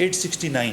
869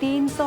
300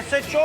SHO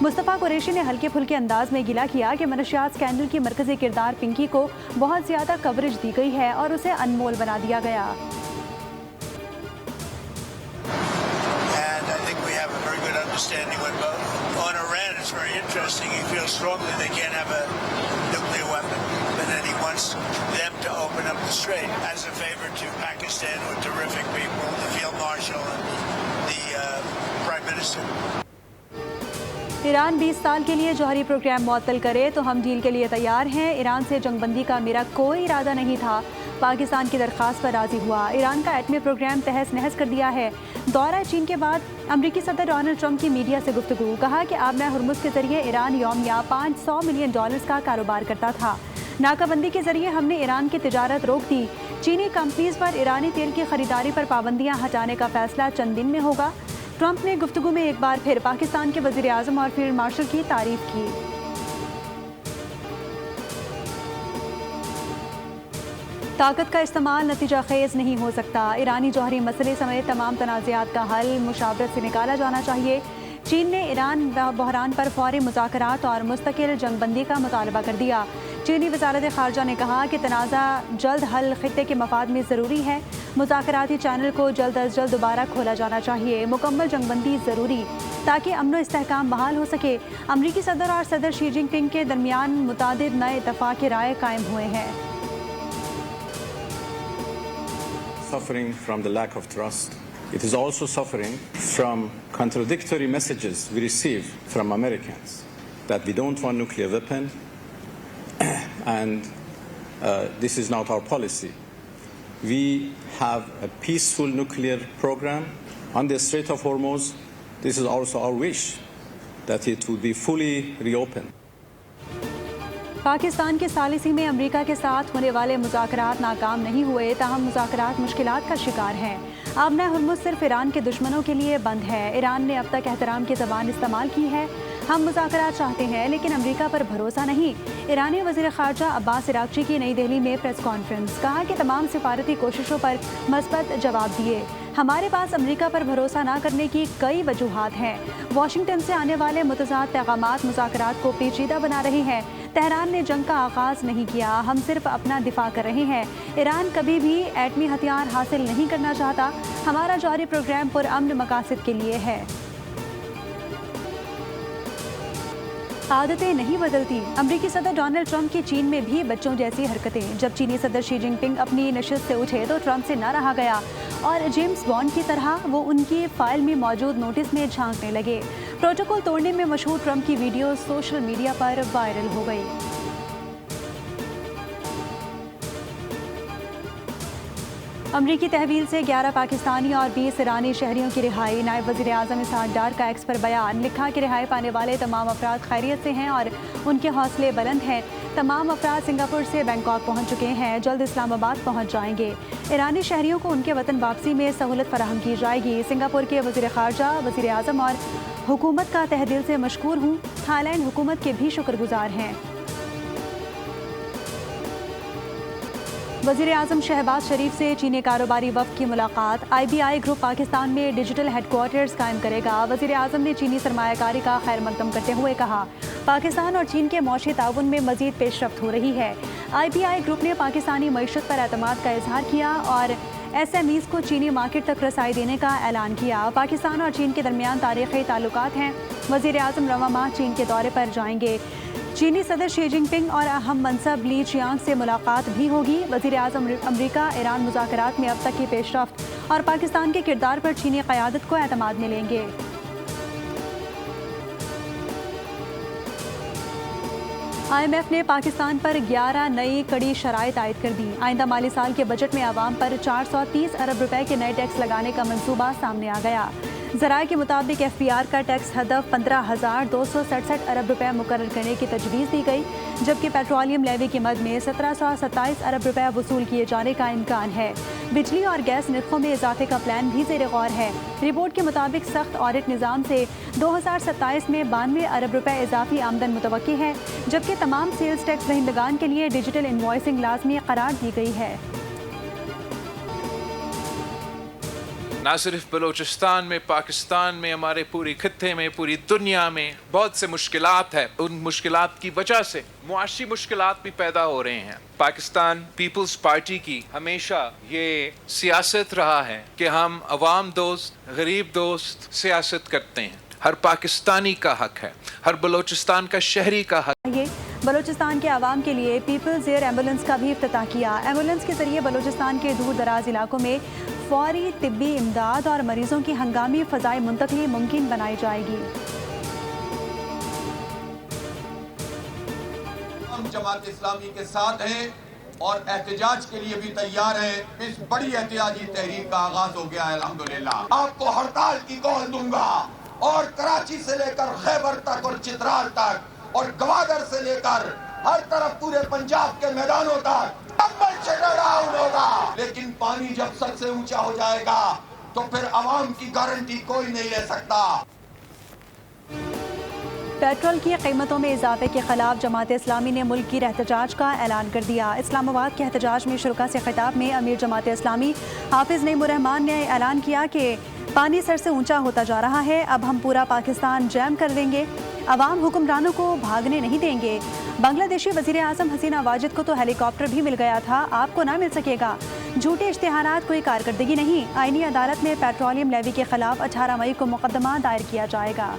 مصطفیٰ قریشی نے ہلکے پھلکے انداز میں گلا کیا کہ منشیات اسکینڈل کی مرکزی کردار پنکی کو بہت زیادہ کوریج دی گئی ہے اور اسے انمول بنا دیا گیا۔ Understanding with both. On Iran, it's very interesting. He feels strongly they can't have a nuclear weapon, but then he wants them to open up the strait as a favor to Pakistan with terrific people, the field marshal and the prime minister. Iran 20 سال کے لیے جوہری programme معطل کرے تو ہم deal کے لیے تیار ہیں۔ ایران سے جنگ بندی کا میرا کوئی ارادہ نہیں تھا، پاکستان کی درخواست پر راضی ہوا۔ ایران کا ایٹمی پروگرام تہس نہس کر دیا ہے۔ دورہ چین کے بعد امریکی صدر ڈونلڈ ٹرمپ کی میڈیا سے گفتگو، کہا کہ آبنہ ہرمز کے ذریعے ایران یومیہ $500 ملین کا کاروبار کرتا تھا۔ ناکہ بندی کے ذریعے ہم نے ایران کی تجارت روک دی۔ چینی کمپنیز پر ایرانی تیل کی خریداری پر پابندیاں ہٹانے کا فیصلہ چند دن میں ہوگا۔ ٹرمپ نے گفتگو میں ایک بار پھر پاکستان کے وزیر اعظم اور فیلڈ مارشل کی تعریف کی۔ طاقت کا استعمال نتیجہ خیز نہیں ہو سکتا، ایرانی جوہری مسئلے سمیت تمام تنازعات کا حل مشاورت سے نکالا جانا چاہیے۔ چین نے ایران بحران پر فوری مذاکرات اور مستقل جنگ بندی کا مطالبہ کر دیا۔ چینی وزارت خارجہ نے کہا کہ تنازع جلد حل خطے کے مفاد میں ضروری ہے، مذاکراتی چینل کو جلد از جلد دوبارہ کھولا جانا چاہیے، مکمل جنگ بندی ضروری تاکہ امن و استحکام بحال ہو سکے۔ امریکی صدر اور صدر شی جن پنگ کے درمیان متعدد نئے اتفاق رائے قائم ہوئے ہیں۔ Suffering from the lack of trust. It is also suffering from contradictory messages we receive from Americans that we don't want nuclear weapon and this is not our policy. We have a peaceful nuclear program on the Strait of Hormuz. This is also our wish that it would be fully reopened. Pakistan کے ثالثی میں امریکہ کے ساتھ ہونے والے مذاکرات ناکام نہیں ہوئے، تاہم مذاکرات مشکلات کا شکار ہیں۔ آبنہ ہرمز صرف ایران کے دشمنوں کے لیے بند ہے۔ ایران نے اب تک احترام کی زبان استعمال کی ہے۔ ہم مذاکرات چاہتے ہیں لیکن امریکہ پر بھروسہ نہیں۔ ایرانی وزیر خارجہ عباس عراقچی کی نئی دہلی میں پریس کانفرنس، کہا کہ تمام سفارتی کوششوں پر مثبت جواب دیے۔ ہمارے پاس امریکہ پر بھروسہ نہ کرنے کی کئی وجوہات ہیں۔ واشنگٹن سے آنے والے متضاد پیغامات مذاکرات کو پیچیدہ بنا رہے ہیں۔ تہران نے جنگ کا آغاز نہیں کیا، ہم صرف اپنا دفاع کر رہے ہیں۔ ایران کبھی بھی ایٹمی ہتھیار حاصل نہیں کرنا چاہتا۔ ہمارا جوہری پروگرام پرامن مقاصد کے لیے ہے۔ عادتیں نہیں بدلتی، امریکی صدر ڈونلڈ ٹرمپ کی چین میں بھی بچوں جیسی حرکتیں۔ جب چینی صدر شی جن پنگ اپنی نشست سے اٹھے تو ٹرمپ سے نہ رہا گیا اور جیمز بانڈ کی طرح وہ ان کی فائل میں موجود نوٹس میں جھانکنے لگے۔ پروٹوکول توڑنے میں مشہور ٹرمپ کی ویڈیو سوشل میڈیا پر وائرل ہو گئی۔ امریکی تحویل سے 11 پاکستانی اور 20 ایرانی شہریوں کی رہائی، نائب وزیر اعظم اسحاق ڈار کا ایکس پر بیان، لکھا کہ رہائی پانے والے تمام افراد خیریت سے ہیں اور ان کے حوصلے بلند ہیں۔ تمام افراد سنگاپور سے بینکاک پہنچ چکے ہیں، جلد اسلام آباد پہنچ جائیں گے۔ ایرانی شہریوں کو ان کے وطن واپسی میں سہولت فراہم کی جائے گی۔ سنگاپور کے وزیر خارجہ، وزیر اعظم اور حکومت کا تہہ دل سے مشکور ہوں، تھائی لینڈ حکومت کے بھی شکر گزار ہیں۔ وزیر اعظم شہباز شریف سے چینی کاروباری وفد کی ملاقات، آئی بی آئی گروپ پاکستان میں ڈیجیٹل ہیڈ کوارٹرز قائم کرے گا۔ وزیر اعظم نے چینی سرمایہ کاری کا خیر مقدم کرتے ہوئے کہا، پاکستان اور چین کے معاشی تعاون میں مزید پیش رفت ہو رہی ہے۔ آئی بی آئی گروپ نے پاکستانی معیشت پر اعتماد کا اظہار کیا اور ایس ایم ایز کو چینی مارکیٹ تک رسائی دینے کا اعلان کیا۔ پاکستان اور چین کے درمیان تاریخی تعلقات ہیں۔ وزیر اعظم رواں ماہ چین کے دورے پر جائیں گے۔ چینی صدر شی جن پنگ اور اہم منصب لی چیانگ سے ملاقات بھی ہوگی۔ وزیر اعظم امریکہ ایران مذاکرات میں اب تک کی پیش رفت اور پاکستان کے کردار پر چینی قیادت کو اعتماد میں لیں گے۔ آئی ایم ایف نے پاکستان پر 11 نئی کڑی شرائط عائد کر دی۔ آئندہ مالی سال کے بجٹ میں عوام پر 430 ارب روپے کے نئے ٹیکس لگانے کا منصوبہ سامنے آ گیا۔ ذرائع کے مطابق ایف پی آر کا ٹیکس ہدف 15,267 ارب روپے مقرر کرنے کی تجویز دی گئی، جبکہ پیٹرولیم لیوی کی مد میں 1727 ارب روپے وصول کیے جانے کا امکان ہے۔ بجلی اور گیس نرخوں میں اضافے کا پلان بھی زیر غور ہے۔ رپورٹ کے مطابق سخت آڈٹ نظام سے 2027 میں 92 ارب روپے اضافی آمدن متوقع ہے، جبکہ تمام سیلز ٹیکس دہندگان کے لیے ڈیجیٹل انوائسنگ لازمی قرار دی گئی ہے۔ نہ صرف بلوچستان میں، پاکستان میں، ہمارے پوری خطے میں، پوری دنیا میں بہت سے مشکلات ہیں. ان مشکلات کی وجہ سے معاشی مشکلات بھی پیدا ہو رہے ہیں. پاکستان پیپلز پارٹی کی ہمیشہ یہ سیاست رہا ہے کہ ہم عوام دوست، غریب دوست سیاست کرتے ہیں. ہر پاکستانی کا حق ہے، ہر بلوچستان کا شہری کا حق. یہ بلوچستان کے عوام کے لیے پیپلز ایئر ایمبولینس کا بھی افتتاح کیا. ایمبولینس کے ذریعے بلوچستان کے دور دراز علاقوں میں فوری طبی امداد اور مریضوں کی ہنگامی فضائی منتقلی ممکن بنائی جائے گی. ہم جماعت اسلامی کے ساتھ ہیں اور احتجاج کے لیے بھی تیار ہیں. اس بڑی احتجاجی تحریک کا آغاز ہو گیا ہے الحمدللہ. آپ کو ہڑتال کی کال دوں گا اور کراچی سے لے کر خیبر تک اور چترال تک اور گوادر سے لے کر ہر طرف پورے پنجاب کے میدانوں تک کمبل شٹر ڈاؤن ہوگا. لیکن پانی جب سر سے اونچا ہو جائے گا تو پھر عوام کی گارنٹی کوئی نہیں لے سکتا. پیٹرول کی قیمتوں میں اضافے کے خلاف جماعت اسلامی نے ملک کی احتجاج کا اعلان کر دیا. اسلام آباد کے احتجاج میں شرکا سے خطاب میں امیر جماعت اسلامی حافظ نعیم الرحمان نے اعلان کیا کہ پانی سر سے اونچا ہوتا جا رہا ہے. اب ہم پورا پاکستان جیم کر دیں گے. عوام حکمرانوں کو بھاگنے نہیں دیں گے. بنگلہ دیشی وزیر اعظم حسینہ واجد کو تو ہیلی کاپٹر بھی مل گیا تھا، آپ کو نہ مل سکے گا. جھوٹے اشتہارات کوئی کارکردگی نہیں. آئینی عدالت میں پیٹرولیم لیوی کے خلاف 18 مئی کو مقدمہ دائر کیا جائے گا.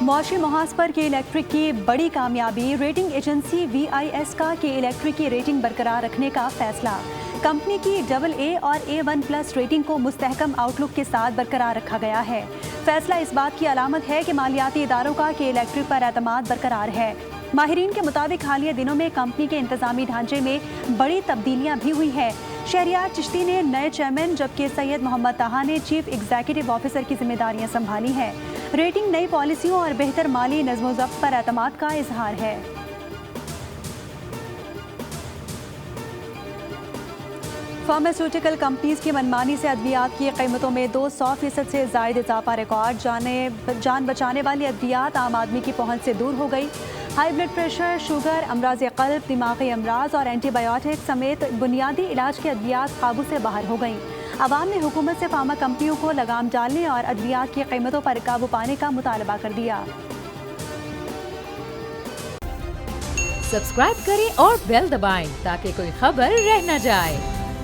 معاشی محاذ پر کے الیکٹرک کی بڑی کامیابی. ریٹنگ ایجنسی VIS کا کے الیکٹرک کی ریٹنگ برقرار رکھنے کا فیصلہ. کمپنی کی AA اور A1+ ریٹنگ کو مستحکم آؤٹ لک کے ساتھ برقرار رکھا گیا ہے. فیصلہ اس بات کی علامت ہے کہ مالیاتی اداروں کا کے الیکٹرک پر اعتماد برقرار ہے. ماہرین کے مطابق حالیہ دنوں میں کمپنی کے انتظامی ڈھانچے میں بڑی تبدیلیاں بھی ہوئی ہیں. شہریار چشتی نے نئے چیئرمین جبکہ سید محمد طہا نے چیف ایگزیکٹو آفیسر کی ذمہ داریاں سنبھالی ہیں. ریٹنگ نئی پالیسیوں اور بہتر مالی نظم و ضبط پر اعتماد کا اظہار ہے. فارماسیوٹیکل کمپنیز کی منمانی سے ادویات کی قیمتوں میں 200% سے زائد اضافہ ریکارڈ. جان بچانے والی ادویات عام آدمی کی پہنچ سے دور ہو گئی. ہائی بلڈ پریشر، شوگر، امراض قلب، دماغی امراض اور اینٹی بایوٹک سمیت بنیادی علاج کی ادویات قابو سے باہر ہو گئیں. عوام نے حکومت سے فارما کمپنیوں کو لگام ڈالنے اور ادویات کی قیمتوں پر قابو پانے کا مطالبہ کر دیا. سبسکرائب کریں اور بیل دبائیں تاکہ کوئی خبر رہ نہ جائے.